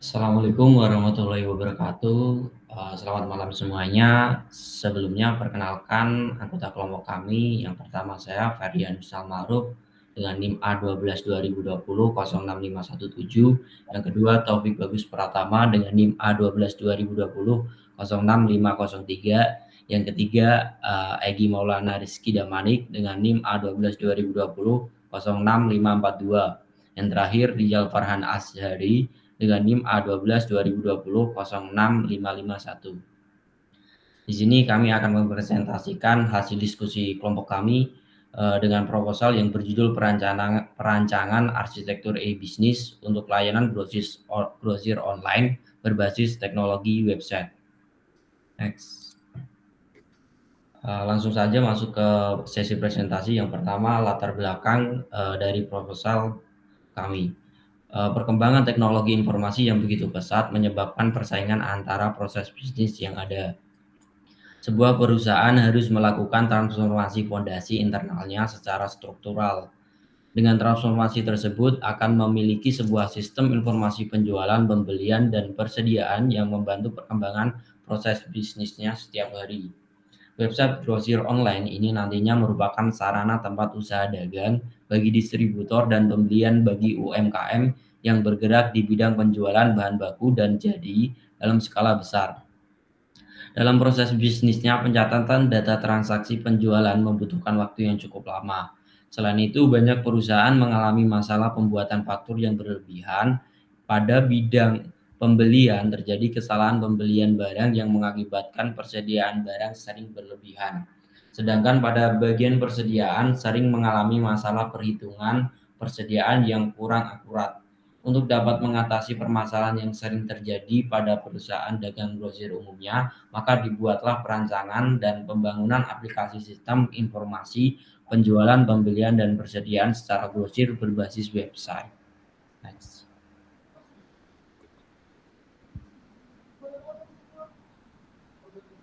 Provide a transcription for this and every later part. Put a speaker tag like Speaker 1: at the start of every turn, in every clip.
Speaker 1: Assalamualaikum warahmatullahi wabarakatuh. Selamat malam semuanya. Sebelumnya perkenalkan anggota kelompok kami. Yang pertama saya Ferdian Salmaruf dengan NIM A12 2020 06517. Yang kedua Taufik Bagus Pratama dengan NIM A12 2020 06503. Yang ketiga Egy Maulana Rizky Damanik dengan NIM A12 2020 06542. Yang terakhir Rijal Farhan Azhari dengan NIM A12 2020 06551. Di sini kami akan mempresentasikan hasil diskusi kelompok kami dengan proposal yang berjudul perancangan arsitektur e-bisnis untuk layanan grosir online berbasis teknologi website. Next. Langsung saja masuk ke sesi presentasi. Yang pertama, latar belakang dari proposal kami. Perkembangan teknologi informasi yang begitu pesat menyebabkan persaingan antara proses bisnis yang ada. Sebuah perusahaan harus melakukan transformasi fondasi internalnya secara struktural. Dengan transformasi tersebut akan memiliki sebuah sistem informasi penjualan, pembelian, dan persediaan yang membantu perkembangan proses bisnisnya setiap hari. Website grosir online ini nantinya merupakan sarana tempat usaha dagang bagi distributor dan pembelian bagi UMKM yang bergerak di bidang penjualan bahan baku dan jadi dalam skala besar. Dalam proses bisnisnya, pencatatan data transaksi penjualan membutuhkan waktu yang cukup lama. Selain itu, banyak perusahaan mengalami masalah pembuatan faktur yang berlebihan. Pada bidang pembelian, terjadi kesalahan pembelian barang yang mengakibatkan persediaan barang sering berlebihan. Sedangkan pada bagian persediaan sering mengalami masalah perhitungan persediaan yang kurang akurat. Untuk dapat mengatasi permasalahan yang sering terjadi pada perusahaan dagang grosir umumnya, maka dibuatlah perancangan dan pembangunan aplikasi sistem informasi penjualan, pembelian, dan persediaan secara grosir berbasis website. Next.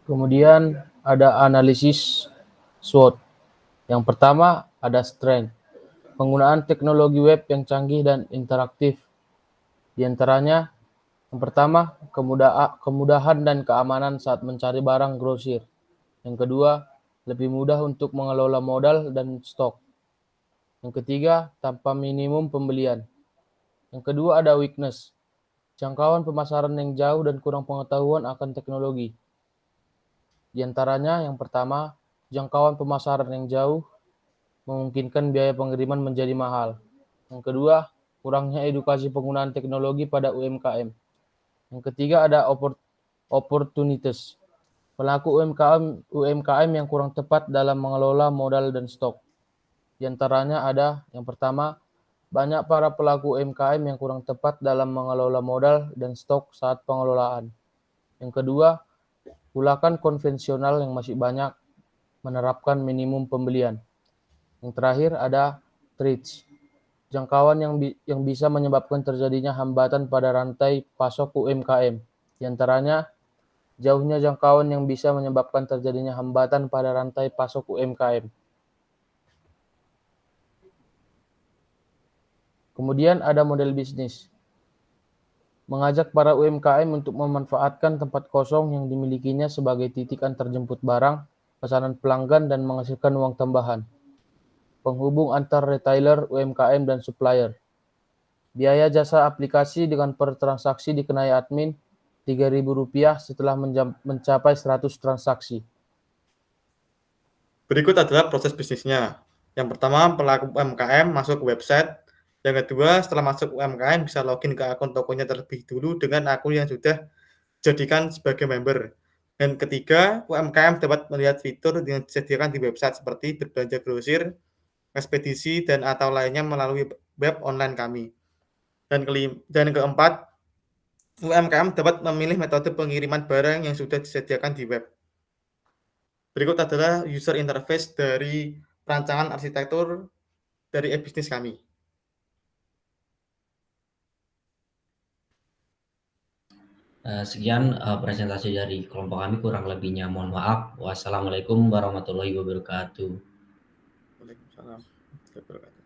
Speaker 2: Kemudian ada analisis SWOT. Yang pertama ada strength, penggunaan teknologi web yang canggih dan interaktif. Di antaranya, yang pertama, kemudahan dan keamanan saat mencari barang grosir. Yang kedua, lebih mudah untuk mengelola modal dan stok. Yang ketiga, tanpa minimum pembelian. Yang kedua ada weakness, jangkauan pemasaran yang jauh dan kurang pengetahuan akan teknologi. Di antaranya, yang pertama, jangkauan pemasaran yang jauh memungkinkan biaya pengiriman menjadi mahal. Yang kedua, kurangnya edukasi penggunaan teknologi pada UMKM. Yang ketiga ada opportunities, pelaku UMKM yang kurang tepat dalam mengelola modal dan stok. Di antaranya ada yang pertama, banyak para pelaku UMKM yang kurang tepat dalam mengelola modal dan stok saat pengelolaan. Yang kedua, gulakan konvensional yang masih banyak menerapkan minimum pembelian. Yang terakhir ada threats, jangkauan yang bisa menyebabkan terjadinya hambatan pada rantai pasok UMKM. Di antaranya, jauhnya jangkauan yang bisa menyebabkan terjadinya hambatan pada rantai pasok UMKM. Kemudian ada model bisnis, mengajak para UMKM untuk memanfaatkan tempat kosong yang dimilikinya sebagai titik antar jemput barang, pesanan pelanggan, dan menghasilkan uang tambahan. Penghubung antar retailer, UMKM, dan supplier. Biaya jasa aplikasi dengan per transaksi dikenai admin Rp3.000 setelah mencapai 100 transaksi.
Speaker 3: Berikut adalah proses bisnisnya. Yang pertama, pelaku UMKM masuk ke website. Yang kedua, setelah masuk UMKM bisa login ke akun tokonya terlebih dulu dengan akun yang sudah dijadikan sebagai member. Dan ketiga, UMKM dapat melihat fitur yang disediakan di website seperti berbelanja grosir, ekspedisi, dan atau lainnya melalui web online kami. Dan keempat, UMKM dapat memilih metode pengiriman barang yang sudah disediakan di web. Berikut adalah user interface dari perancangan arsitektur dari e-bisnis kami.
Speaker 1: Sekian presentasi dari kelompok kami, kurang lebihnya mohon maaf. Wassalamualaikum warahmatullahi wabarakatuh.
Speaker 3: Waalaikumsalam warahmatullahi wabarakatuh.